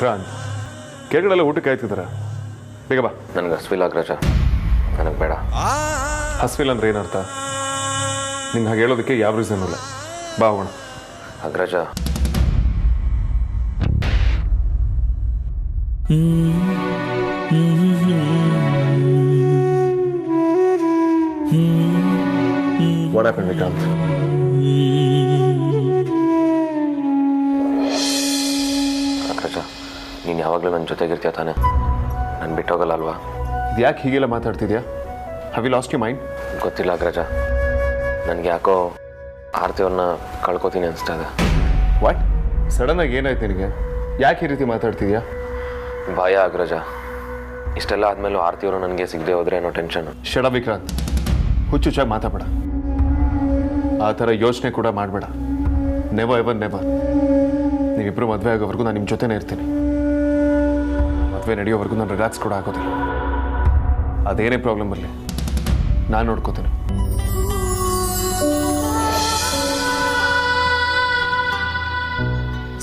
ವಿಕ್ರಾಂತ್ ಕೆಳಗಡೆಲ್ಲ ಊಟಕ್ಕೆ ಕಾಯ್ತಿದ್ದಾರೆ, ಬೇಗ ಬಾ. ನನಗೆ ಹಸ್ವಿಲ್ಲ ಅಗ್ರಜ, ನನಗೆ ಬೇಡ. ಹಸ್ವಿಲ್ಲ ಅಂದ್ರೆ ಏನರ್ಥ? ನಿಂಗೆ ಹಾಗೆ ಹೇಳೋದಕ್ಕೆ ಯಾವ ರೀಸನ್ ಇಲ್ಲ. ಬಾ ಹೋಗೋಣ. ಅಗ್ರಜ, What happened, ವಿಕ್ರಾಂತ್? ಅಗ್ರಜ, ನೀನು ಯಾವಾಗಲೂ ನನ್ನ ಜೊತೆಗಿರ್ತೀಯ ತಾನೆ? ನಾನು ಬಿಟ್ಟೋಗಲ್ಲ ಅಲ್ವಾ? ಯಾಕೆ ಹೀಗೆಲ್ಲ ಮಾತಾಡ್ತಿದ್ಯಾ? Have you lost you mind? ಗೊತ್ತಿಲ್ಲ ಅಗ್ರಜ, ನನಗೆ ಯಾಕೋ ಆರ್ತಿಯವ್ರನ್ನ ಕಳ್ಕೊತೀನಿ ಅನಿಸ್ತಾ ಇದೆ. ವಾಟ್? ಸಡನ್ನಾಗಿ ಏನಾಯ್ತು ನಿನಗೆ? ಯಾಕೆ ಈ ರೀತಿ ಮಾತಾಡ್ತಿದ್ಯಾ? ಭಯ ಅಗ್ರಜ. ಇಷ್ಟೆಲ್ಲ ಆದಮೇಲೂ ಆರ್ತಿಯವರು ನನಗೆ ಸಿಗದೆ ಹೋದ್ರೆ ಅನ್ನೋ ಟೆನ್ಷನ್. ಶಡ ವಿಕ್ರಾಂತ್, ಹುಚ್ಚುಚ್ಚಾಗಿ ಮಾತಾಡಬೇಡ. ಆ ಥರ ಯೋಚನೆ ಕೂಡ ಮಾಡಬೇಡ. Never ever never. ನೀವಿಬ್ಬರು ಮದುವೆ ಆಗೋವರೆಗೂ ನಾನು ನಿಮ್ಮ ಜೊತೆನೇ ಇರ್ತೀನಿ. ಮದುವೆ ನಡೆಯೋವರೆಗೂ ನಾನು ರಿಲ್ಯಾಕ್ಸ್ ಕೂಡ ಆಗೋದಿಲ್ಲ. ಅದೇನೇ ಪ್ರಾಬ್ಲಮ್ ಬರಲಿ, ನಾನು ನೋಡ್ಕೋತೀನಿ.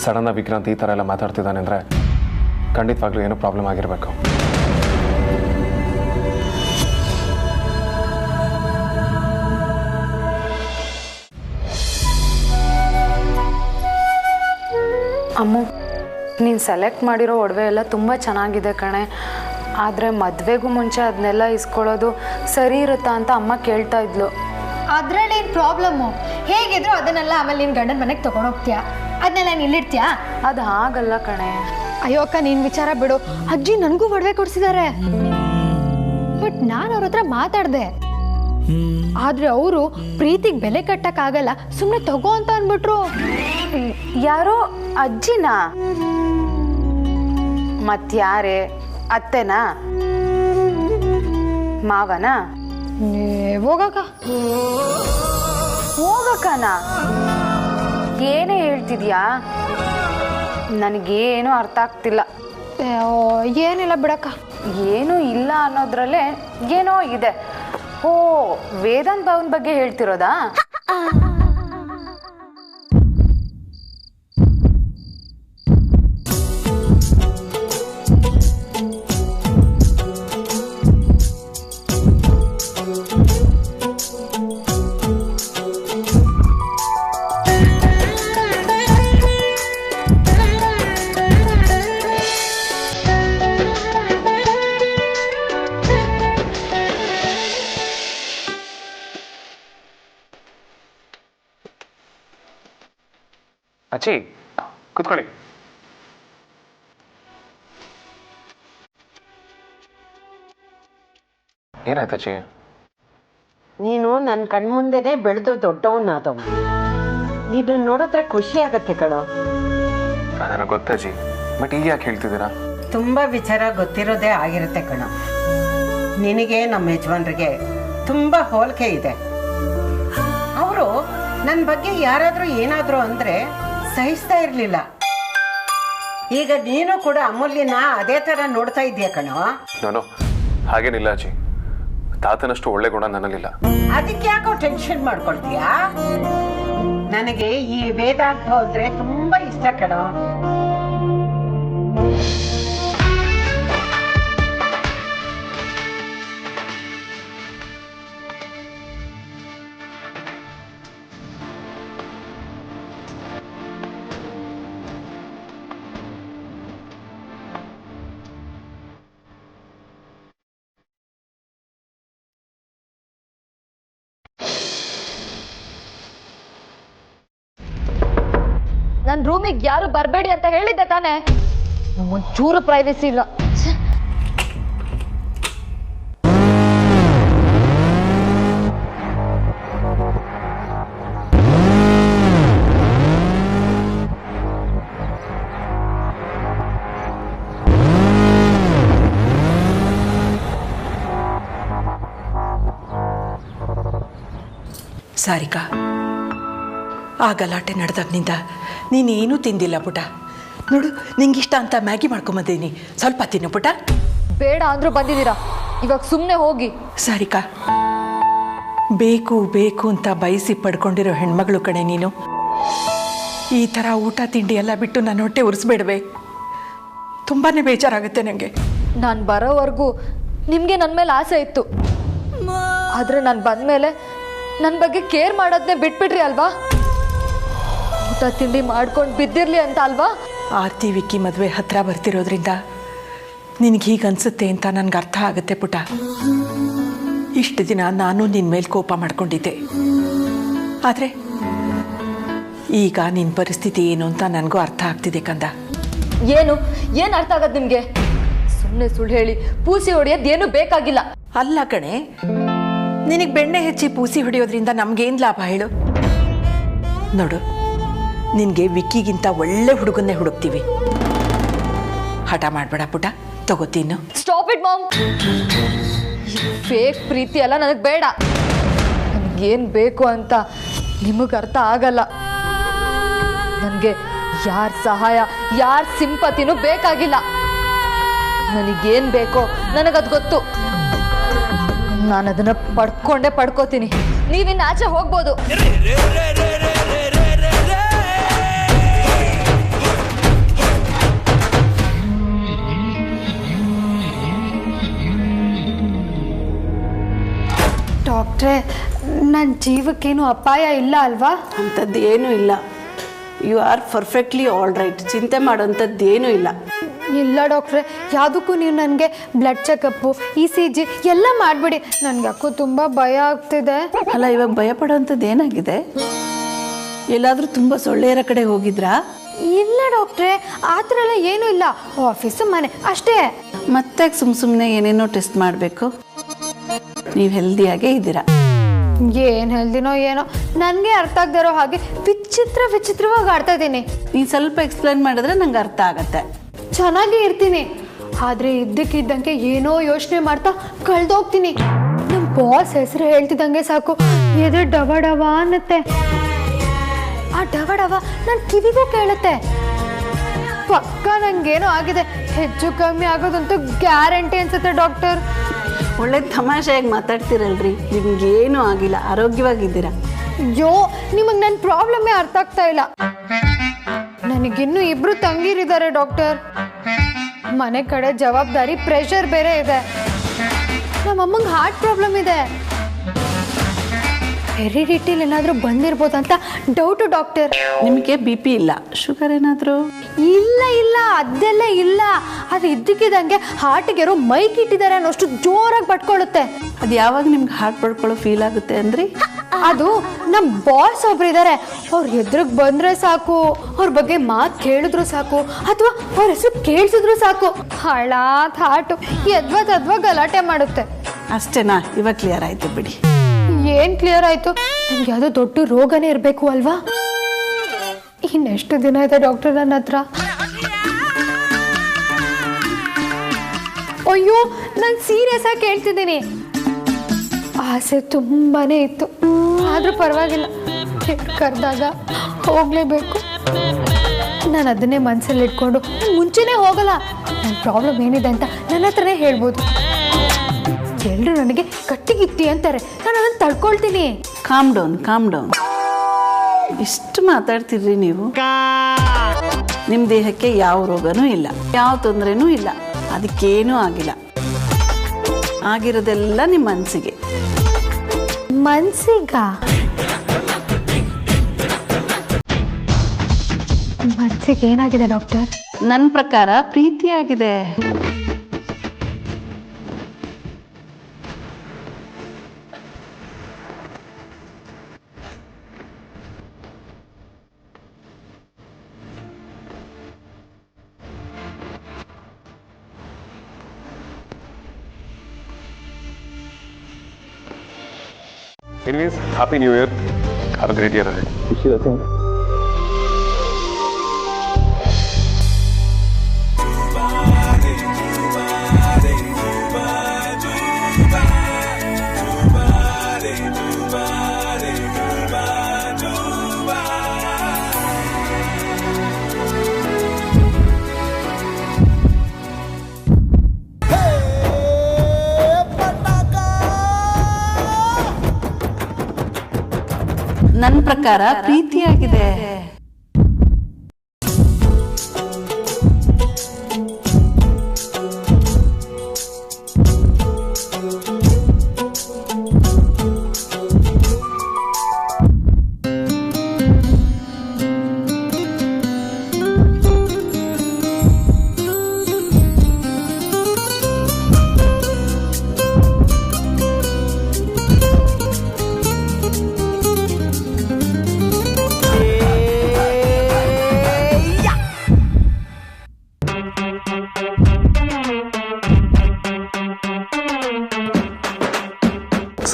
ಸಡನ್ನಾಗಿ ವಿಕ್ರಾಂತ್ ಈ ಥರ ಎಲ್ಲ ಮಾತಾಡ್ತಿದ್ದಾನೆ ಅಂದರೆ ಖಂಡಿತವಾಗ್ಲೂ ಏನೋ ಪ್ರಾಬ್ಲಮ್ ಆಗಿರಬೇಕು. ಅಮ್ಮು, ನೀನು ಸೆಲೆಕ್ಟ್ ಮಾಡಿರೋ ಒಡವೆ ಎಲ್ಲ ತುಂಬ ಚೆನ್ನಾಗಿದೆ ಕಣೆ. ಆದರೆ ಮದುವೆಗೂ ಮುಂಚೆ ಅದನ್ನೆಲ್ಲ ಇಸ್ಕೊಳ್ಳೋದು ಸರಿ ಇರುತ್ತಾ ಅಂತ ಅಮ್ಮ ಕೇಳ್ತಾ ಇದ್ಲು. ಅದ್ರಲ್ಲಿ ಏನು ಪ್ರಾಬ್ಲಮ್ಮು? ಹೇಗಿದ್ರು ಅದನ್ನೆಲ್ಲ ಆಮೇಲೆ ನಿನ್ನ ಗಂಡನ ಮನೆಗೆ ತೊಗೊಂಡೋಗ್ತೀಯಾ, ಅದನ್ನೆಲ್ಲ ನೀನು ಇಲ್ಲಿಡ್ತೀಯಾ? ಅದು ಹಾಗಲ್ಲ ಕಣೆ. ಅಯ್ಯೋ ಅಕ್ಕ, ನೀನು ವಿಚಾರ ಬಿಡು. ಅಜ್ಜಿ ನನಗೂ ಒಡವೆ ಕೊಡಿಸಿದ್ದಾರೆ. ಬಟ್ ನಾನು ಅವ್ರ ಹತ್ರ ಮಾತಾಡಿದೆ. ಆದರೆ ಅವರು ಪ್ರೀತಿಗೆ ಬೆಲೆ ಕಟ್ಟಕ್ಕಾಗಲ್ಲ, ಸುಮ್ಮನೆ ತಗೋ ಅಂತ ಅಂದ್ಬಿಟ್ರು. ಯಾರೋ ಅಜ್ಜಿನಾ? ಮತ್ಯಾರೇ? ಅತ್ತೆನಾ? ಮಾವನಾ? ಹೋಗಕ್ಕ. ಹೋಗಕ್ಕನ? ಏನೇ ಹೇಳ್ತಿದ್ಯಾ? ನನಗೇನು ಅರ್ಥ ಆಗ್ತಿಲ್ಲ. ಏನಿಲ್ಲ ಬಿಡಕ್ಕ. ಏನೂ ಇಲ್ಲ ಅನ್ನೋದ್ರಲ್ಲೇ ಏನೋ ಇದೆ. ಓ, ವೇದಾಂತ್ ಭಾವನ ಬಗ್ಗೆ ಹೇಳ್ತಿರೋದಾ? ಅಚ್ಚಿ, ಕೂತ್ಕೊಳ್ಳಿ. ಏನಾಯ್ತು ಅಚ್ಚಿ? ನೀನು ನನ್ನ ಕಣ್ಮುಂದೆನೆ ಬೆಳೆದು ದೊಡ್ಡವನಾದವ. ನೀನು ನೋಡಿದ್ರೆ ಖುಷಿ ಆಗತ್ತೆ ಕಣೋ. ನನಗೆ ಗೊತ್ತಜ್ಜಿ, ಬಟ್ ಈಗ ಯಾಕೆ ಹೇಳ್ತಿದ್ದೀರಾ? ತುಂಬಾ ವಿಚಾರ ಗೊತ್ತಿರೋದೇ ಆಗಿರುತ್ತೆ ಕಣೋ. ನಿನಗೆ ನಮ್ಮ ಯಜಮಾನ್ರಿಗೆ ತುಂಬಾ ಹೋಲಿಕೆ ಇದೆ. ಅವರು ನನ್ನ ಬಗ್ಗೆ ಯಾರಾದರೂ ಏನಾದರೂ ಅಂದರೆ ಸಹಿಸ್ತಾ ಇರಲಿಲ್ಲ. ಈಗ ನೀನು ಕೂಡ ಅಮೂಲ್ಯನ ಅದೇ ಥರ ನೋಡ್ತಾ ಇದೆಯಾ ಕಣೋ. ನಾನು ಹಾಗೇನಿಲ್ಲ ಅಜ್ಜಿ. ತಾತನಷ್ಟು ಒಳ್ಳೆ ಗುಣ ನನ್ನಲ್ಲಿಲ್ಲ. ಅದಕ್ಕೆ ಯಾಕೋ ಟೆನ್ಷನ್ ಮಾಡ್ಕೊಳ್ತೀಯಾ? ನನಗೆ ಈ ವೇದಾಂತ ಅಂದ್ರೆ ತುಂಬಾ ಇಷ್ಟ ಕಣೋ. ನನ್ನ ರೂಮಿಗೆ ಯಾರು ಬರಬೇಡಿ ಅಂತ ಹೇಳಿದ್ದೆ ತಾನೇ? ಒಂಚೂರು ಪ್ರೈವಸಿ ಇಲ್ಲ. ಸಾರಿಕಾ, ಆ ಗಲಾಟೆ ನಡೆದಾಗ್ನಿಂದ ನೀನೇನೂ ತಿಂದಿಲ್ಲ ಪುಟ. ನೋಡು, ನಿಂಗಿಷ್ಟ ಅಂತ ಮ್ಯಾಗಿ ಮಾಡ್ಕೊಂಬಂದಿದ್ದೀನಿ, ಸ್ವಲ್ಪ ತಿನ್ನು ಪುಟ. ಬೇಡ ಅಂದ್ರೂ ಬಂದಿದ್ದೀರಾ, ಇವಾಗ ಸುಮ್ಮನೆ ಹೋಗಿ. ಸಾರಿಕಾ, ಬೇಕು ಬೇಕು ಅಂತ ಬಯಸಿ ಪಡ್ಕೊಂಡಿರೋ ಹೆಣ್ಮಗಳು ಕಣೆ ನೀನು. ಈ ಥರ ಊಟ ತಿಂಡಿ ಎಲ್ಲ ಬಿಟ್ಟು ನನ್ನ ಹೊಟ್ಟೆ ಉರಿಸ್ಬೇಡವೆ. ತುಂಬಾ ಬೇಜಾರಾಗುತ್ತೆ ನನಗೆ. ನಾನು ಬರೋವರೆಗೂ ನಿಮಗೆ ನನ್ನ ಮೇಲೆ ಆಸೆ ಇತ್ತು, ಆದರೆ ನಾನು ಬಂದಮೇಲೆ ನನ್ನ ಬಗ್ಗೆ ಕೇರ್ ಮಾಡೋದನ್ನೇ ಬಿಟ್ಬಿಟ್ರಿ ಅಲ್ವಾ? ಊಟ ತಿಂಡಿ ಮಾಡ್ಕೊಂಡು ಬಿದ್ದಿರಲಿ ಅಂತ ಅಲ್ವಾ? ಆರ್ತಿ ವಿಕ್ಕಿ ಮದುವೆ ಹತ್ರ ಬರ್ತಿರೋದ್ರಿಂದ ನಿನಗೆ ಹೀಗೆ ಅನಿಸುತ್ತೆ ಅಂತ ನನಗೆ ಅರ್ಥ ಆಗುತ್ತೆ ಪುಟ. ಇಷ್ಟು ದಿನ ನಾನು ನಿನ್ನ ಮೇಲೆ ಕೋಪ ಮಾಡ್ಕೊಂಡಿದ್ದೆ, ಆದರೆ ಈಗ ನಿನ್ನ ಪರಿಸ್ಥಿತಿ ಏನು ಅಂತ ನನಗೂ ಅರ್ಥ ಆಗ್ತಿದೆ ಕಂದ. ಏನು ಅರ್ಥ ಆಗದು ನಿಮಗೆ? ಸುಮ್ಮನೆ ಸುಳ್ಳು ಹೇಳಿ ಪೂಸಿ ಹೊಡೆಯೋದೇನು ಬೇಕಾಗಿಲ್ಲ. ಅಲ್ಲ ಕಣೆ, ನಿನಗೆ ಬೆಣ್ಣೆ ಹೆಚ್ಚಿ ಪೂಸಿ ಹೊಡೆಯೋದ್ರಿಂದ ನಮಗೇನು ಲಾಭ ಹೇಳು? ನೋಡು, ನಿನಗೆ ವಿಕ್ಕಿಗಿಂತ ಒಳ್ಳೆ ಹುಡುಗನ್ನೇ ಹುಡುಕ್ತೀವಿ. ಹಠ ಮಾಡಬೇಡ ಪುಟ, ತಗೋತೀನು. Stop it mom. ಫೇಕ್ ಪ್ರೀತಿ ಅಲ್ಲ ನನಗೆ ಬೇಡ. ನನಗೇನು ಬೇಕು ಅಂತ ನಿಮಗೆ ಅರ್ಥ ಆಗಲ್ಲ. ನನಗೆ ಯಾರ ಸಹಾಯ, ಯಾರ ಸಿಂಪತಿನೂ ಬೇಕಾಗಿಲ್ಲ. ನನಗೇನು ಬೇಕೋ ನನಗದು ಗೊತ್ತು. ನಾನು ಅದನ್ನು ಪಡ್ಕೋತೀನಿ. ನೀವಿನ್ನು ಆಚೆ ಹೋಗ್ಬೋದು. ಡಾಕ್ಟ್ರೇ, ನನ್ನ ಜೀವಕ್ಕೇನು ಅಪಾಯ ಇಲ್ಲ ಅಲ್ವಾ? ಅಂಥದ್ದು ಏನೂ ಇಲ್ಲ. You are perfectly all right. ಚಿಂತೆ ಮಾಡೋಂಥದ್ದು ಏನೂ ಇಲ್ಲ. ಇಲ್ಲ ಡಾಕ್ಟ್ರೆ, ಯಾವುದಕ್ಕೂ ನೀವು ನನಗೆ ಬ್ಲಡ್ ಚೆಕಪ್ಪು, ECG ಎಲ್ಲ ಮಾಡಿಬಿಡಿ. ನನಗೆ ಯಾಕೋ ತುಂಬ ಭಯ ಆಗ್ತಿದೆ. ಅಲ್ಲ, ಇವಾಗ ಭಯ ಪಡೋವಂಥದ್ದು ಏನಾಗಿದೆ? ಎಲ್ಲಾದರೂ ತುಂಬ ಸೊಳ್ಳೆಯರ ಕಡೆ ಹೋಗಿದ್ರಾ? ಇಲ್ಲ ಡಾಕ್ಟ್ರೆ, ಆ ಥರ ಎಲ್ಲ ಏನೂ ಇಲ್ಲ. ಆಫೀಸು ಮನೆ ಅಷ್ಟೇ. ಮತ್ತೆ ಸುಮ್ಮನೆ ಏನೇನೋ ಟೆಸ್ಟ್ ಮಾಡಬೇಕು? ನೀವು ಹೆಲ್ದಿಯಾಗೇ ಇದ್ದೀರಾ. ಏನು ಹೇಳ್ದಿನೋ ಏನೋ, ನನಗೆ ಅರ್ಥ ಆಗದಿರೋ ಹಾಗೆ ವಿಚಿತ್ರವಾಗಿ ಆಡ್ತಾ ಇದ್ದೀನಿ. ನೀನು ಸ್ವಲ್ಪ ಎಕ್ಸ್ಪ್ಲೇನ್ ಮಾಡಿದ್ರೆ ನಂಗೆ ಅರ್ಥ ಆಗತ್ತೆ. ಚೆನ್ನಾಗಿ ಇರ್ತೀನಿ, ಆದರೆ ಇದ್ದಕ್ಕಿದ್ದಂಗೆ ಏನೋ ಯೋಚನೆ ಮಾಡ್ತಾ ಕಳೆದೋಗ್ತೀನಿ. ನಮ್ಮ ಬಾಸ್ ಹೆಸರು ಹೇಳ್ತಿದ್ದಂಗೆ ಸಾಕು ಎದೆ ಡವ ಡವ ಅನ್ನತ್ತೆ. ಆ ಡವ ಡವ ನನ್ನ ಕಿವಿಗೂ ಕೇಳುತ್ತೆ. ಪಕ್ಕ ನಂಗೇನೋ ಆಗಿದೆ. ಹೆಚ್ಚು ಕಮ್ಮಿ ಆಗೋದಂತೂ ಗ್ಯಾರಂಟಿ ಅನ್ಸುತ್ತೆ ಡಾಕ್ಟರ್. ಒಳ್ಳೆ ತಮಾಷೆಯಾಗಿ ಮಾತಾಡ್ತೀರಲ್ರಿ. ನಿಮ್ಗೇನೂ ಆಗಿಲ್ಲ, ಆರೋಗ್ಯವಾಗಿದ್ದೀರಾ. ಅಯ್ಯೋ, ನಿಮಗೆ ನನ್ನ ಪ್ರಾಬ್ಲಮ್ಮೇ ಅರ್ಥ ಆಗ್ತಾ ಇಲ್ಲ. ನನಗಿನ್ನೂ 2 ತಂಗಿರಿದ್ದಾರೆ ಡಾಕ್ಟರ್. ಮನೆ ಕಡೆ ಜವಾಬ್ದಾರಿ, ಪ್ರೆಷರ್ ಬೇರೆ ಇದೆ. ನಮ್ಮಮ್ಮಂಗೆ ಹಾರ್ಟ್ ಪ್ರಾಬ್ಲಮ್ ಇದೆ. ಹೆರಿಡಿಟಿಲಿ ಏನಾದರೂ ಬಂದಿರ್ಬೋದಂತ ಡೌಟು ಡಾಕ್ಟರ್. ನಿಮಗೆ BP ಇಲ್ಲ? ಶುಗರ್ ಏನಾದರೂ? ಇಲ್ಲ ಅದೆಲ್ಲ ಇಲ್ಲ. ಅದು ಇದ್ದಕ್ಕಿದ್ದಂಗೆ ಹಾರ್ಟಿಗೆ ಯಾರೋ ಮೈಕ್ ಇಟ್ಟಿದ್ದಾರೆ ಅನ್ನೋಷ್ಟು ಜೋರಾಗಿ ಪಟ್ಕೊಳ್ಳುತ್ತೆ. ಅದು ಯಾವಾಗ ನಿಮ್ಗೆ ಹಾರ್ಟ್ ಪಡ್ಕೊಳ್ಳೋ ಫೀಲ್ ಆಗುತ್ತೆ ಅಂದ್ರಿ? ಅದು ನಮ್ಮ ಬಾಸ್ ಒಬ್ರು ಇದ್ದಾರೆ. ಅವ್ರ ಎದುರಿಗೆ ಬಂದರೆ ಸಾಕು, ಅವ್ರ ಬಗ್ಗೆ ಮಾತು ಕೇಳಿದ್ರು ಸಾಕು, ಅಥವಾ ಅವ್ರ ಹೆಸರು ಕೇಳಿಸಿದ್ರು ಸಾಕು, ಹಳಾತ್ ಹಾಟು ಎದ್ವಾ ಗಲಾಟೆ ಮಾಡುತ್ತೆ. ಅಷ್ಟೇನಾ? ಇವಾಗ ಕ್ಲಿಯರ್ ಆಯಿತು ಬಿಡಿ. ಏನು ಕ್ಲಿಯರ್ ಆಯಿತು? ನನಗೆ ಯಾವುದೋ ದೊಡ್ಡ ರೋಗನೇ ಇರಬೇಕು ಅಲ್ವಾ? ಇನ್ನೆಷ್ಟು ದಿನ ಇದೆ ಡಾಕ್ಟರ್ ನನ್ನ ಹತ್ರ? ಅಯ್ಯೋ, ನಾನು ಸೀರಿಯಸ್ ಆಗಿ ಕೇಳ್ತಿದ್ದೀನಿ. ಆಸೆ ತುಂಬಾನೇ ಇತ್ತು, ಆದರೂ ಪರವಾಗಿಲ್ಲ. ಕರೆದಾಗ ಹೋಗಲೇಬೇಕು. ನಾನು ಅದನ್ನೇ ಮನಸ್ಸಲ್ಲಿ ಇಟ್ಕೊಂಡು ಮುಂಚೆನೇ ಹೋಗಲ್ಲ. ನನ್ನ ಪ್ರಾಬ್ಲಮ್ ಏನಿದೆ ಅಂತ ನನ್ನ ಹತ್ರನೇ ಹೇಳ್ಬೋದು. ಎಲ್ಲರೂ ನನಗೆ ಕಟ್ಟಿಗಿತ್ತಿ ಅಂತಾರೆ, ನಾನು ಅದನ್ನು ತಡ್ಕೊಳ್ತೀನಿ. Calm down. ಇಷ್ಟು ಮಾತಾಡ್ತಿರ್ರಿ ನೀವು. ನಿಮ್ಮ ದೇಹಕ್ಕೆ ಯಾವ ರೋಗನೂ ಇಲ್ಲ, ಯಾವ ತೊಂದರೆನೂ ಇಲ್ಲ, ಅದಕ್ಕೇನೂ ಆಗಿಲ್ಲ. ಆಗಿರೋದೆಲ್ಲ ನಿಮ್ಮ ಮನಸ್ಸಿಗೆ. ಮನಸ್ಸಿಗೆ ಏನಾಗಿದೆ ಡಾಕ್ಟರ್? ನನ್ನ ಪ್ರಕಾರ ಪ್ರೀತಿಯಾಗಿದೆ. Anyways, Happy New Year. Have a great year ahead. Wish you the same. ನನ್ನ ಪ್ರಕಾರ ಪ್ರೀತಿಯಾಗಿದೆ.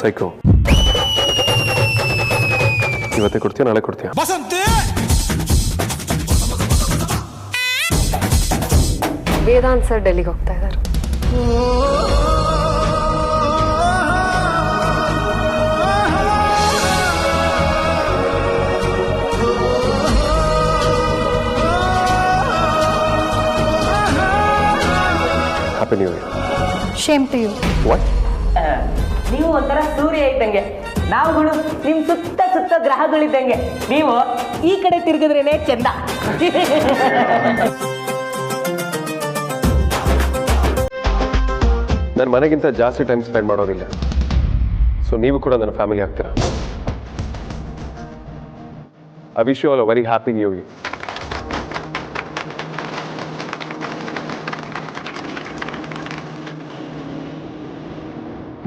ಸೈಕೋ. ಇವತ್ತೇ ಕೊಡ್ತೀಯ, ನಾಳೆ ಕೊಡ್ತೀಯ? ವೇದಾಂತ್ ಸರ್ ಡೆಲ್ಲಿಗೆ ಹೋಗ್ತಾ ಇದ್ದಾರೆ. Happy new year. Same to you. What? ನೀವು ಒಂಥರ ಸೂರ್ಯ ಇದ್ದಂಗೆ, ನಾವುಗಳು ನಿಮ್ ಸುತ್ತ ಸುತ್ತ ಗ್ರಹಗಳಿದ್ದಂಗೆ. ನೀವು ಈ ಕಡೆ ತಿರುಗಿದ್ರೇನೆ ಚಂದ. ನನ್ನ ಮನೆಗಿಂತ ಜಾಸ್ತಿ ಟೈಮ್ ಸ್ಪೆಂಡ್ ಮಾಡೋದಿಲ್ಲ, ಸೊ ನೀವು ಕೂಡ ನನ್ನ ಫ್ಯಾಮಿಲಿ ಆಗ್ತೀರಾ. I wish you all a very happy new year.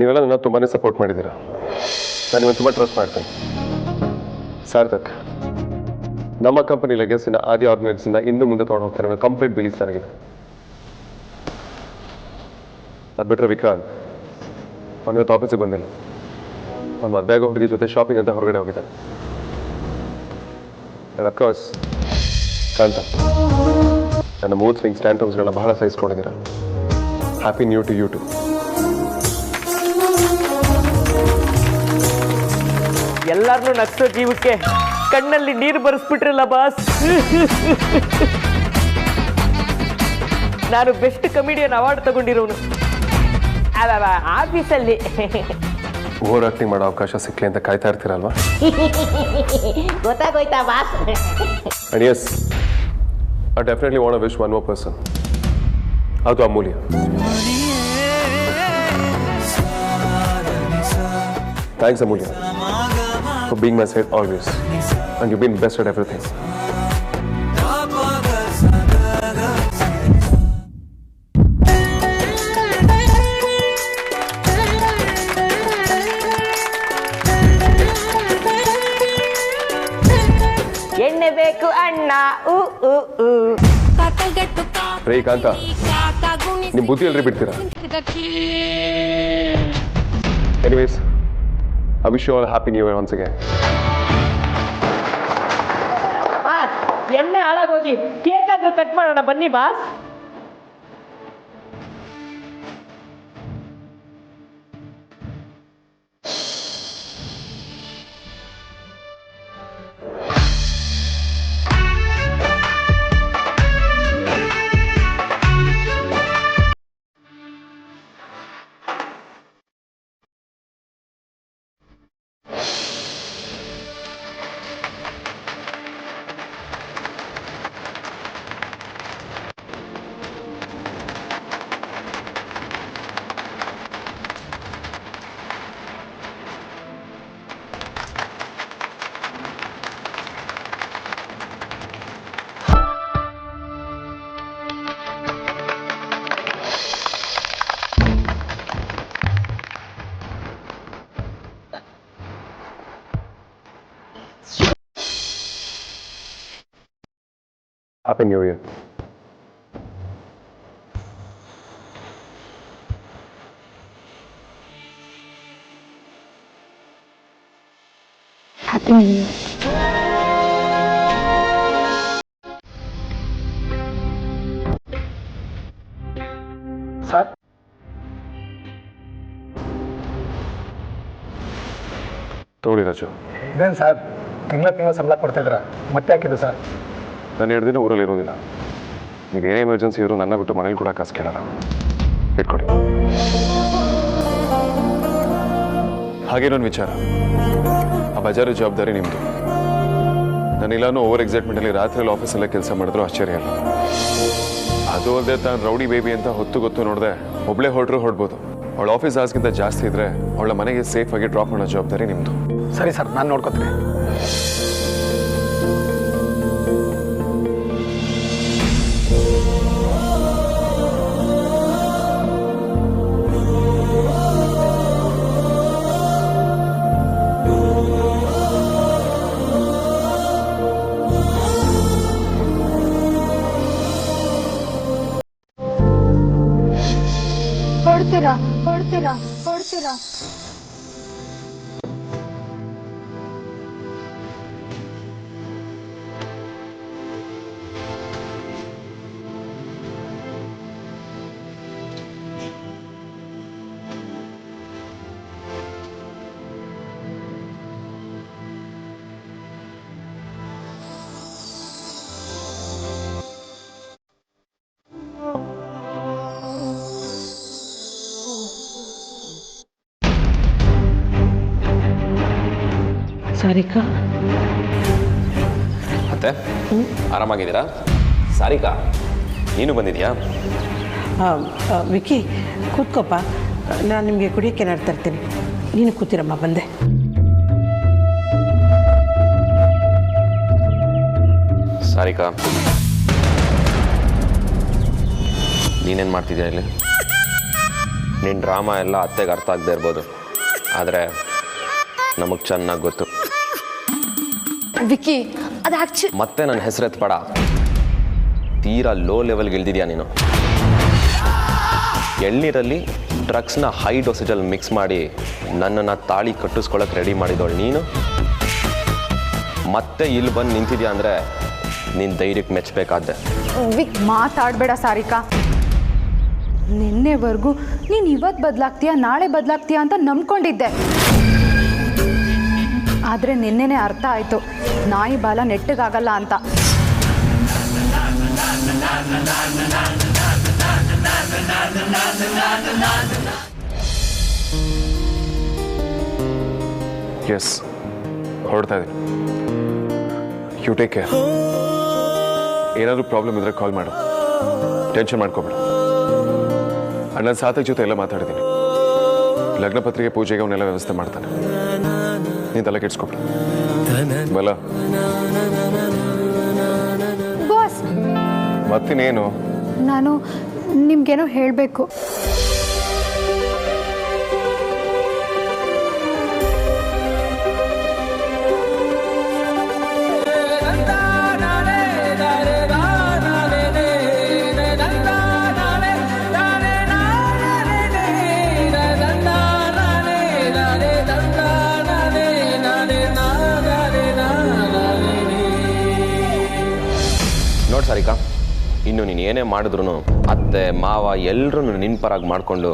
ನೀವೆಲ್ಲ ನನ್ನ ತುಂಬಾ ಸಪೋರ್ಟ್ ಮಾಡಿದ್ದೀರಾ. ನಾನು ನಿಮ್ಮನ್ನು ತುಂಬ ಟ್ರಸ್ಟ್ ಮಾಡ್ತೇನೆ. ಸಾರ್ಥಕ್, ನಮ್ಮ ಕಂಪನಿ ಲೆಗಸಿನ ಆದಿ ಆರ್ಗನೈಸೇಷನ್ನ ಇನ್ನು ಮುಂದೆ ತೊಗೊಂಡು ಹೋಗ್ತಾರೆ. ಕಂಪ್ಲೀಟ್ ಬಿಲೀಸ್ ನನಗಿದೆ. ಅದು ಬಿಟ್ಟರೆ ವಿಕ್ರಾಂತ್, ಅವನು ಇವತ್ತು ಆಫೀಸಿಗೆ ಬಂದಿಲ್ಲ. ಅವ್ನು ಮದುವೆಗೆ ಹುಡುಗಿ ಜೊತೆ ಶಾಪಿಂಗ್ ಅಂತ ಹೊರಗಡೆ ಹೋಗಿದ್ದಾನೆ. ಅಫ್ಕೋರ್ಸ್ ಕಾಂತ, ನನ್ನ ಮೂಡ್ ಸ್ವಿಂಗ್ ಸ್ಟ್ಯಾಂಟಮ್ಸ್ಗಳನ್ನ ಬಹಳ ಸಹಿಸ್ಕೊಂಡಿದ್ದೀರಾ. Happy new to you too. ಎಲ್ಲಾರನ್ನೂ ನಗ್ಸೋ ಜೀವಕ್ಕೆ ಕಣ್ಣಲ್ಲಿ ನೀರು ಬರೆಸ್ಬಿಟ್ರಲ್ಲ ಬಾಸ್. ನಾನು ಬೆಸ್ಟ್ ಕಮಿಡಿಯನ್ ಅವಾರ್ಡ್ ತಗೊಂಡಿರೋನು ಆಫೀಸಲ್ಲಿ. ಓವರ್ ಆಕ್ಟಿಂಗ್ ಮಾಡೋ ಅವಕಾಶ ಸಿಕ್ಕಲಿ ಅಂತ ಕಾಯ್ತಾ ಇರ್ತೀರಲ್ವಾ? ಗೊತ್ತಾಗೋಯ್ತಾ boss? And yes, I definitely want to wish one more person. ಅದು ಅಮೂಲ್ಯ. Thanks Amulya for being my side always, and you've been best at everything. ಎಣ್ಣೆ ಬೇಕು ಅಣ್ಣ. ರೇ ಕಾಂತ, ನಿಮ್ಮ ಬುದ್ಧಿ ಎಲ್ರಿ ಬಿಡ್ತೀರಾ? Anyways, I wish you all a happy new year once again. ಎಣ್ಣೆ ಹಾಳಾಗೋಗಿ ಕೇಕ್ ಆದ್ರೂ ಕಟ್ ಮಾಡೋಣ ಬನ್ನಿ boss. Happy New Year. Happy New Year. Sir, ತಗೊಳ್ಳಿ ರಾಜು. ಇದೇನು ಸರ್, ತಿಂಗಳ ಸಂಬಳ ಕೊಡ್ತಿದ್ರ, ಮತ್ತೆ ಹಾಕಿದ್ದು ಸರ್? ನಾನು 2 ದಿನ ಊರಲ್ಲಿ ಇರೋದಿಲ್ಲ. ಈಗ ಏನೇ ಎಮರ್ಜೆನ್ಸಿ ಇದ್ರು ನನ್ನ ಬಿಟ್ಟು ಮನೇಲಿ ಕೂಡ ಕಾಸು ಕೇಳಲ್ಲ. ಇಟ್ಕೊಡಿ. ಹಾಗೇನೊಂದು ವಿಚಾರ, ಆ ಬಜಾರು ಜವಾಬ್ದಾರಿ ನಿಮ್ಮದು. ನಾನಿಲ್ಲಾನು ಓವರ್ ಎಕ್ಸೈಟ್ಮೆಂಟಲ್ಲಿ ರಾತ್ರಿಯಲ್ಲಿ ಆಫೀಸಲ್ಲೇ ಕೆಲಸ ಮಾಡಿದ್ರು ಆಶ್ಚರ್ಯ ಅಲ್ಲ. ಅದು ಅಲ್ಲದೆ ತಾನು ರೌಡಿ ಬೇಬಿ ಅಂತ ಹೊತ್ತು ಗೊತ್ತು ನೋಡಿದೆ ಒಬ್ಬಳೇ ಹೊರಟ್ರು ಹೊಡ್ಬೋದು. ಅವಳ ಆಫೀಸ್ ಅವರ್ಸ್ಗಿಂತ ಜಾಸ್ತಿ ಇದ್ರೆ ಅವಳ ಮನೆಗೆ ಸೇಫಾಗಿ ಡ್ರಾಪ್ ಮಾಡೋ ಜವಾಬ್ದಾರಿ ನಿಮ್ಮದು. ಸರಿ ಸರ್, ನಾನು ನೋಡ್ಕೊತೀನಿ. ಕೊಡ್ತೀರಾ ಸಾರಿಕಾ, ಮತ್ತೆ ಆರಾಮಾಗಿದ್ದೀರಾ? ಸಾರಿಕಾ, ನೀನು ಬಂದಿದ್ಯಾ? ವಿಕಿ ಕೂತ್ಕೋಪ್ಪ, ನಾನು ನಿಮಗೆ ಕುಡಿಯೋಕ್ಕೆ ಏನಾದ್ರು ತರ್ತೀನಿ. ನೀನು ಕೂತಿರಮ್ಮ, ಬಂದೆ. ಸಾರಿಕಾ, ನೀನೇನು ಮಾಡ್ತಿದ್ಯಾ ಇಲ್ಲಿ? ನಿನ್ನ ಡ್ರಾಮಾ ಎಲ್ಲ ಅತ್ತೆಗೆ ಅರ್ಥ ಆಗದೆ ಇರ್ಬೋದು, ಆದರೆ ನಮಗೆ ಚೆನ್ನಾಗಿ ಗೊತ್ತು. ವಿಕ್ಕಿ, ಅದು ಆ್ಯಕ್ಚುಲಿ ಮತ್ತೆ ನನ್ನ ಹೆಸರೆತ್ಬೇಡ. ತೀರಾ ಲೋ ಲೆವೆಲ್ಗೆ ಇಳ್ದಿದ್ಯಾ ನೀನು. ಎಳ್ನೀರಲ್ಲಿ ಡ್ರಗ್ಸ್ನ ಹೈ ಡೋಸೇಜಲ್ಲಿ ಮಿಕ್ಸ್ ಮಾಡಿ ನನ್ನನ್ನು ತಾಳಿ ಕಟ್ಟಿಸ್ಕೊಳ್ಳೋಕೆ ರೆಡಿ ಮಾಡಿದವಳು ನೀನು. ಮತ್ತೆ ಇಲ್ಲಿ ಬಂದು ನಿಂತಿದ್ಯಾ ಅಂದರೆ ನಿನ್ನ ಧೈರ್ಯಕ್ಕೆ ಮೆಚ್ಚಬೇಕಾದ್ದೆ. ವಿಕ್, ಮಾತಾಡಬೇಡ ಸಾರಿಕಾ. ನಿನ್ನೆವರೆಗೂ ನೀನು ಇವತ್ತು ಬದಲಾಗ್ತೀಯಾ ನಾಳೆ ಬದಲಾಗ್ತೀಯಾ ಅಂತ ನಂಬ್ಕೊಂಡಿದ್ದೆ. ಆದರೆ ನಿನ್ನೆನೇ ಅರ್ಥ ಆಯಿತು, ನಾಯಿ ಬಾಲ ನೆಟ್ಟಗಾಗಲ್ಲ ಅಂತ. ಎಸ್, ಹೊರಡ್ತಾ ಇದ್ದೀನಿ. You take care. ಏನಾದರೂ ಪ್ರಾಬ್ಲಮ್ ಇದ್ರೆ ಕಾಲ್ ಮಾಡು, ಟೆನ್ಷನ್ ಮಾಡ್ಕೋಬೇಡ. ಅಣ್ಣನ ಸಾತಕ್ ಜೊತೆ ಎಲ್ಲ ಮಾತಾಡಿದ್ದೀನಿ. ಲಗ್ನ ಪತ್ರಿಕೆ ಪೂಜೆಗೆ ಅವನ್ನೆಲ್ಲ ವ್ಯವಸ್ಥೆ ಮಾಡ್ತಾನೆ. ನೀನು ತಲೆ ಕೆಡ್ಸ್ಕೊಬೇಡ. ಬಲ ಬಾಸ್, ಮತ್ತಿನೇನು? ನಾನು ನಿಮ್ಗೇನೋ ಹೇಳಬೇಕು. ನೋಡಿ ಸಾರಿಕಾ, ಇನ್ನು ನೀನು ಏನೇ ಮಾಡಿದ್ರು ಅತ್ತೆ ಮಾವ ಎಲ್ಲರೂ ನಿನ್ನ ಪರಾಗಿ ಮಾಡಿಕೊಂಡು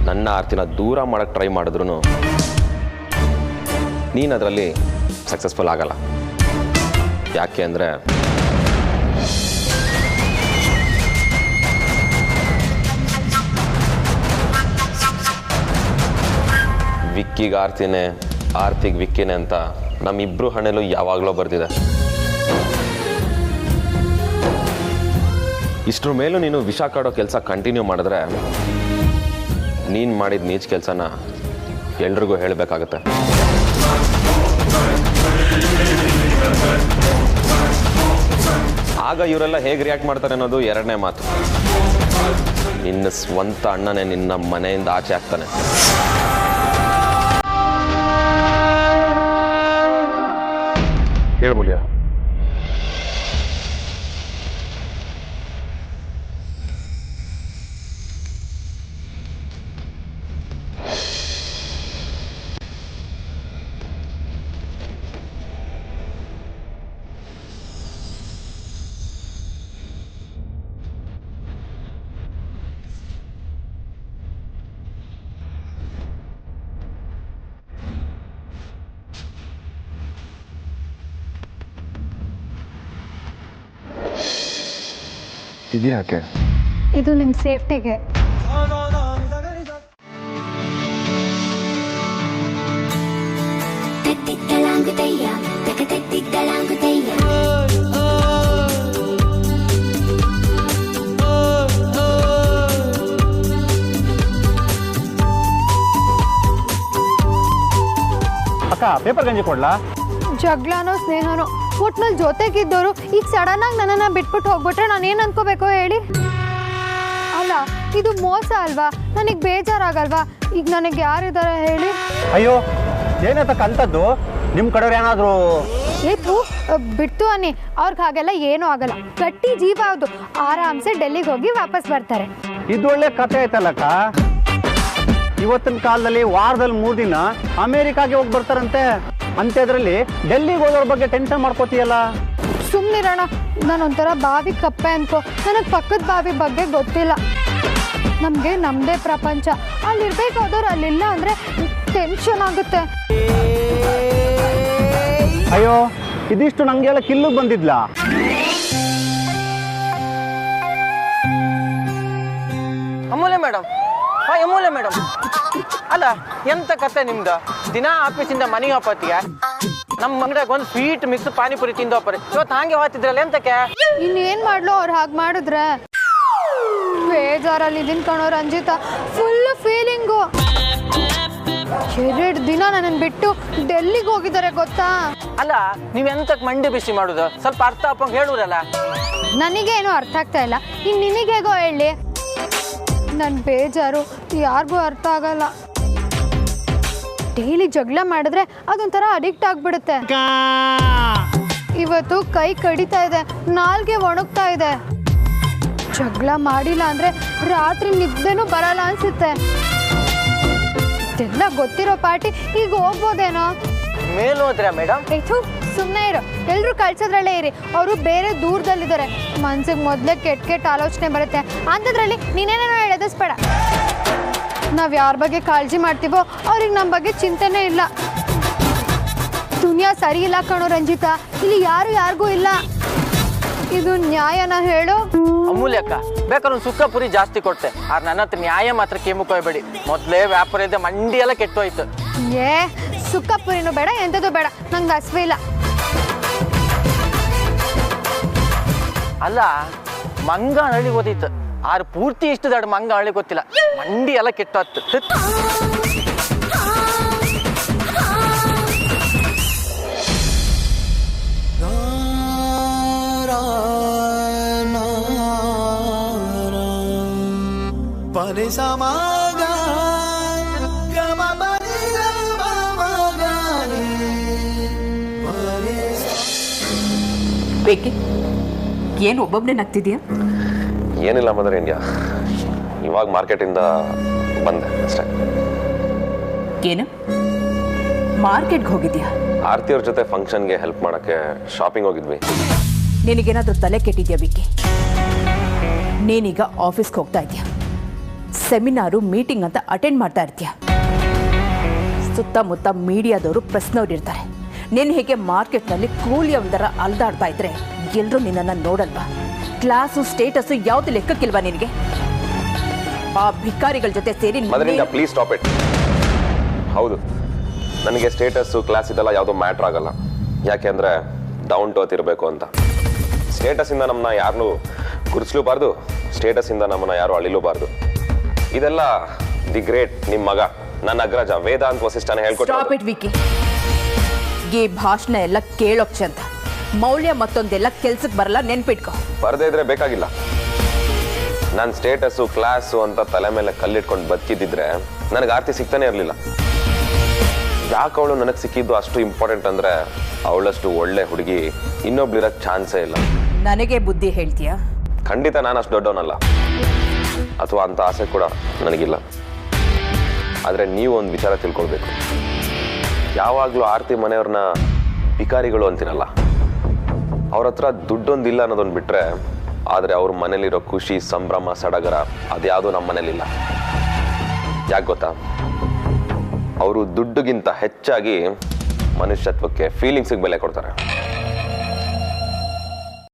ನನ್ನ ಆರ್ತಿನ ದೂರ ಮಾಡೋಕ್ಕೆ ಟ್ರೈ ಮಾಡಿದ್ರು ನೀನು ಅದರಲ್ಲಿ ಸಕ್ಸಸ್ಫುಲ್ ಆಗಲ್ಲ. ಯಾಕೆ ಅಂದರೆ ವಿಕ್ಕಿಗೆ ಆರ್ತಿನೇ, ಆರ್ತಿಗೆ ವಿಕ್ಕಿನೇ ಅಂತ ನಮ್ಮಿಬ್ರು ಹಣೆಯಲ್ಲೂ ಯಾವಾಗಲೂ ಬರ್ದಿದೆ. ಇಷ್ಟರ ಮೇಲೂ ನೀನು ವಿಷ ಕಾಡೋ ಕೆಲಸ ಕಂಟಿನ್ಯೂ ಮಾಡಿದ್ರೆ ನೀನು ಮಾಡಿದ ನೀಚ್ ಕೆಲಸನ ಎಲ್ರಿಗೂ ಹೇಳಬೇಕಾಗತ್ತೆ. ಆಗ ಇವರೆಲ್ಲ ಹೇಗೆ ರಿಯಾಕ್ಟ್ ಮಾಡ್ತಾರೆ ಅನ್ನೋದು ಎರಡನೇ ಮಾತು. ನಿನ್ನ ಸ್ವಂತ ಅಣ್ಣನೇ ನಿನ್ನ ಮನೆಯಿಂದ ಆಚೆ ಆಗ್ತಾನೆ. ಹೇಳ್ಬೋಲ್ಯಾ? ಇದ್ಯಾಕೆ? ಇದು ನಿಮ್ಮ ಸೇಫ್ಟಿಗೆ. ಅಕ್ಕ, ಪೇಪರ್ ಗಂಜಿ ಕೊಡ್ಲಾ? ಜಗಳನೋ ಸ್ನೇಹನೋ ಒಟ್ನಲ್ಲಿ ಜೊತೆಗಿದ್ದವರು ಈಗ ಸಡನ್ ಆಗಿ ನನ್ನನ್ನು ಬಿಟ್ಬಿಟ್ಟು ಹೋಗ್ಬಿಟ್ರೆ ನಾನು ಏನು ಅನ್ಕೋಬೇಕು ಹೇಳಿ? ಅಲ್ಲ, ಇದು ಮೋಸ ಅಲ್ವಾ? ನನಗೆ ಬೇಜಾರಾಗಲ್ವಾ? ಈಗ ನನಗೆ ಯಾರಿದ್ದಾರೆ ಹೇಳಿ? ಅಯ್ಯೋ, ಏನಕ್ಕ ಅಂತದ್ದು? ನಿಮ್ಮ ಕಡೆಯವ್ರು ಏನಾದರೂ ಏತು ಬಿಡ್ತು ಅನ್ನಿ, ಅವ್ರಿಗೆ ಹಾಗೆಲ್ಲ ಏನೂ ಆಗಲ್ಲ. ಗಟ್ಟಿ ಜೀವ ಹೌದು, ಆರಾಮ್ಸೆ ಡೆಲ್ಲಿಗೆ ಹೋಗಿ ವಾಪಸ್ ಬರ್ತಾರೆ. ಇದು ಒಳ್ಳೆ ಕತೆ ಆಯ್ತಲ್ಲಕ್ಕ. ಇವತ್ತಿನ ಕಾಲದಲ್ಲಿ ವಾರದಲ್ಲಿ 3 ದಿನ ಅಮೇರಿಕಾಗೆ ಹೋಗಿ ಬರ್ತಾರಂತೆ. ಅಂಥದ್ರಲ್ಲಿ ಡೆಲ್ಲಿಗೆ ಹೋಗೋರ ಬಗ್ಗೆ ಟೆನ್ಷನ್ ಮಾಡ್ಕೋತೀಯಲ್ಲ. ಸುಮ್ಮನಿರೋಣ, ನಾನೊಂಥರ ಬಾವಿ ಕಪ್ಪೆ ಅನ್ಕೋ. ನನಗೆ ಪಕ್ಕದ ಬಾವಿ ಬಗ್ಗೆ ಗೊತ್ತಿಲ್ಲ. ನಮಗೆ ನಮ್ಮದೇ ಪ್ರಪಂಚ. ಅಲ್ಲಿರ್ಬೇಕಾದವ್ರು ಅಲ್ಲಿಲ್ಲ ಅಂದರೆ ಟೆನ್ಷನ್ ಆಗುತ್ತೆ. ಅಯ್ಯೋ, ಇದಿಷ್ಟು ನಂಗೆಲ್ಲ ಕಿಲ್ಲಿಗೆ ಬಂದಿದ್ಲಾ? ಅಮೂಲ್ಯ ಮೇಡಮ್, ಅಮೂಲ್ಯ ಮೇಡಮ್, ಅಲ್ಲ ಎಂತ ಕತೆ ನಿಮ್ದು? ದಿನ ಆಫೀಸಿಂದ ಮನೆಗೆ ವಾಪತ್ತಿಗೆ ನಮ್ಮ ಅಂಗಡಿಯಾಗ ಒಂದು ಸ್ವೀಟ್ ಮಿಕ್ಸ್ ಪಾನಿಪುರಿ ತಿಂದೋಪರಿ ಇವತ್ತು ಹಾಗೆ ಹೋಗ್ತಿದ್ರಲ್ಲ ಎಂತಕ್ಕೆ ಇನ್ನೇನ್ ಮಾಡ್ಲು ಅವ್ರು ಹಾಗೆ ಮಾಡಿದ್ರೆ ಬೇಜಾರಲ್ಲಿ ಇದೀನಿ ಕಣೋ ರಂಜಿತಾ ಫುಲ್ ಫೀಲಿಂಗು 2 ದಿನ ನನ್ನನ್ನು ಬಿಟ್ಟು ಡೆಲ್ಲಿಗೆ ಹೋಗಿದ್ದಾರೆ ಗೊತ್ತಾ ಅಲ್ಲ ನೀವ್ ಎಂತಕ್ ಮಂಡಿ ಬಿಸಿ ಮಾಡುದು ಸ್ವಲ್ಪ ಅರ್ಥ ಅಪ್ಪಂಗೆ ಹೇಳುರಲ್ಲ ನನಗೇನು ಅರ್ಥ ಆಗ್ತಾ ಇಲ್ಲ ಇನ್ನು ನಿನಗೇಗೋ ಹೇಳಿ ನನ್ನ ಬೇಜಾರು ಯಾರಿಗೂ ಅರ್ಥ ಆಗಲ್ಲ ಡೈಲಿ ಜಗಳ ಮಾಡಿದ್ರೆ ಅದೊಂಥರ ಅಡಿಕ್ಟ್ ಆಗ್ಬಿಡುತ್ತೆ ಇವತ್ತು ಕೈ ಕಡಿತಾ ಇದೆ ನಾಲ್ಗೆ ಒಣಗ್ತಾ ಇದೆ ಜಗಳ ಮಾಡಿಲ್ಲ ಅಂದ್ರೆ ರಾತ್ರಿ ನಿದ್ದೆನೂ ಬರಲ್ಲ ಅನ್ಸುತ್ತೆ ಇದೆಲ್ಲ ಗೊತ್ತಿರೋ ಪಾರ್ಟಿ ಈಗ ಹೋಗ್ಬೋದೇನೋ ಮೇಲ್ ಹೋದ್ರ ಮೇಡಮ್ ಸುಮ್ಮನೆ ಇರೋ ಎಲ್ಲರೂ ಕಳ್ಸೋದ್ರಲ್ಲೇ ಇರಿ ಅವರು ಬೇರೆ ದೂರದಲ್ಲಿದ್ದಾರೆ ಮನ್ಸಿಗೆ ಮೊದಲೇ ಕೆಟ್ಟ ಆಲೋಚನೆ ಬರುತ್ತೆ ಅಂಥದ್ರಲ್ಲಿ ನೀನೇನೇನೋ ಎಳೆದಿಸ್ಬೇಡ ನಾವು ಯಾರ ಬಗ್ಗೆ ಕಾಳಜಿ ಮಾಡ್ತೀವೋ ಅವ್ರಿಗೆ ನಮ್ಮ ಬಗ್ಗೆ ಚಿಂತೆನೇ ಇಲ್ಲ ದುನಿಯಾ ಸರಿ ಇಲ್ಲ ಕಣೋ ರಂಜಿತಾ ಇಲ್ಲಿ ಯಾರಿಗೂ ಇಲ್ಲ ಇದು ನ್ಯಾಯನ ಹೇಳು ಅಮೂಲ್ಯಕ್ಕ ಬೇಕಾದ್ರೆ ಒಂದು ಸುಕ್ಕ ಪುರಿ ಜಾಸ್ತಿ ಕೊಡ್ತೆ ಆದ್ರೆ ನನ್ನ ಹತ್ರ ನ್ಯಾಯ ಮಾತ್ರ ಕೆಮ್ಮು ಹೋಗ್ಬೇಡಿ ಮೊದಲೇ ವ್ಯಾಪಾರ ಇದೆ ಮಂಡಿ ಎಲ್ಲ ಕೆಟ್ಟೋಯ್ತು ಏ ಸುಕ್ಕ ಪುರಿನೂ ಬೇಡ ಎಂಥದ್ದು ಬೇಡ ನಂಗೆ ಹಸ್ವೆ ಇಲ್ಲ ಅಲ್ಲ ಮಂಗ ಹಳ್ಳಿ ಓದಿತ್ತು ಆದ್ರೆ ಪೂರ್ತಿ ಇಷ್ಟು ದೊಡ್ಡ ಮಂಗ ಹಳ್ಳಿ ಗೊತ್ತಿಲ್ಲ ಮಂಡಿ ಎಲ್ಲ ಕೆಟ್ಟೋಯ್ತು ಬೇಕಿ ಏನು ಒಬ್ಬೊಬ್ಬನೇ ನಗ್ತಿದ್ಯಾ ಏನಿಲ್ಲ ಮದರ್ ಇಂಡಿಯಾ ಇವಾಗ ಮಾರ್ಕೆಟಿಂದ ಬಂದೆ ಅಷ್ಟೇ ಏನು ಮಾರ್ಕೆಟ್ಗೆ ಹೋಗಿದ್ಯಾ ಆರ್ತಿಯವ್ರ ಜೊತೆ ಫಂಕ್ಷನ್ಗೆ ಹೆಲ್ಪ್ ಮಾಡೋಕ್ಕೆ ಶಾಪಿಂಗ್ ಹೋಗಿದ್ವಿ ನಿನಗೇನಾದ್ರೂ ತಲೆ ಕೆಟ್ಟಿದ್ಯಾ ವಿಕ್ಕಿ ನೀನೀಗ ಆಫೀಸ್ಗೆ ಹೋಗ್ತಾ ಇದೆಯಾ ಸೆಮಿನಾರು ಮೀಟಿಂಗ್ ಅಂತ ಅಟೆಂಡ್ ಮಾಡ್ತಾ ಇರ್ತೀಯ ಸುತ್ತಮುತ್ತ ಮೀಡಿಯಾದವರು ಪ್ರೆಸ್ನವ್ರು ಇರ್ತಾರೆ ನೀನು ಹೇಗೆ ಮಾರ್ಕೆಟ್ನಲ್ಲಿ ಕೂಲಿ ಒಂದರ ಅಲ್ದಾಡ್ತಾ ಇದ್ರೆ ಎಲ್ಲರೂ ನಿನ್ನನ್ನು ನೋಡಲ್ವಾ ಕ್ಲಾಸು ಸ್ಟೇಟಸ್ಸು ಯಾವುದು ಲೆಕ್ಕಕ್ಕಿಲ್ವಾ ನಿನಗೆ ಆ ಭಿಕಾರಿಗಳ ಜೊತೆ ಸೇರಿ ಮದರಿಂದ ಪ್ಲೀಸ್ ಸ್ಟಾಪ್ ಇಟ್ ಹೌದು ನನಗೆ ಸ್ಟೇಟಸ್ಸು ಕ್ಲಾಸ್ ಇದೆಲ್ಲ ಯಾವುದೋ ಮ್ಯಾಟ್ರ್ ಆಗಲ್ಲ ಯಾಕೆ ಅಂದರೆ ಡೌನ್ ಟು ಅರ್ತ್ ಇರಬೇಕು ಅಂತ ಸ್ಟೇಟಸ್ಸಿಂದ ನಮ್ಮನ್ನ ಯಾರನ್ನೂ ಗುರುತಿಸ್ಲೂಬಾರ್ದು ಸ್ಟೇಟಸ್ಸಿಂದ ನಮ್ಮನ್ನ ಯಾರು ಅಳಿಲೂಬಾರ್ದು ಇದೆಲ್ಲ ದಿ ಗ್ರೇಟ್ ನಿಮ್ಮ ಮಗ ನನ್ನ ಅಗ್ರಜ ವೇದಾಂತ್ ವಸಿಷ್ಠನ ಹೇಳ್ಕೊಟ್ಟು ವಿಕ್ಕಿ ಈ ಭಾಷಣ ಎಲ್ಲ ಕೇಳೋಕ್ಷ ಅಂತ ಮೌಲ್ಯ ಮತ್ತೊಂದೆಲ್ಲ ಕೆಲ್ಸಕ್ಕೆ ಬರಲ್ಲ ನೆನ್ಪಿಟ್ಕೊ ಬರದೇ ಇದ್ರೆ ಬೇಕಾಗಿಲ್ಲ ನನ್ನ ಸ್ಟೇಟಸ್ಸು ಕ್ಲಾಸು ಅಂತ ತಲೆ ಮೇಲೆ ಕಲ್ಲಿಟ್ಕೊಂಡು ಬದುಕಿದ್ದಿದ್ರೆ ನನಗೆ ಆರ್ತಿ ಸಿಗ್ತಾನೆ ಇರಲಿಲ್ಲ ಯಾಕೆ ಅವಳು ನನಗೆ ಸಿಕ್ಕಿದ್ದು ಅಷ್ಟು ಇಂಪಾರ್ಟೆಂಟ್ ಅಂದರೆ ಅವಳಷ್ಟು ಒಳ್ಳೆ ಹುಡುಗಿ ಇನ್ನೊಬ್ಳಿರೋಕ್ಕೆ ಚಾನ್ಸೇ ಇಲ್ಲ ನನಗೆ ಬುದ್ಧಿ ಹೇಳ್ತೀಯಾ ಖಂಡಿತ ನಾನು ಅಷ್ಟು ದೊಡ್ಡವನಲ್ಲ ಅಥವಾ ಅಂಥ ಆಸೆ ಕೂಡ ನನಗಿಲ್ಲ ಆದರೆ ನೀವು ಒಂದು ವಿಚಾರ ತಿಳ್ಕೊಳ್ಬೇಕು ಯಾವಾಗಲೂ ಆರ್ತಿ ಮನೆಯವ್ರನ್ನ ಭಿಕಾರಿಗಳು ಅಂತೀರಲ್ಲ ಅವ್ರ ಹತ್ರ ದುಡ್ಡೊಂದಿಲ್ಲ ಅನ್ನೋದೊಂದು ಬಿಟ್ಟರೆ ಆದರೆ ಅವ್ರ ಮನೇಲಿರೋ ಖುಷಿ ಸಂಭ್ರಮ ಸಡಗರ ಅದ್ಯಾವುದೂ ನಮ್ಮ ಮನೇಲಿಲ್ಲ ಯಾಕೆ ಗೊತ್ತಾ ಅವರು ದುಡ್ಡುಗಿಂತ ಹೆಚ್ಚಾಗಿ ಮನುಷ್ಯತ್ವಕ್ಕೆ ಫೀಲಿಂಗ್ಸಿಗೆ ಬೆಲೆ ಕೊಡ್ತಾರೆ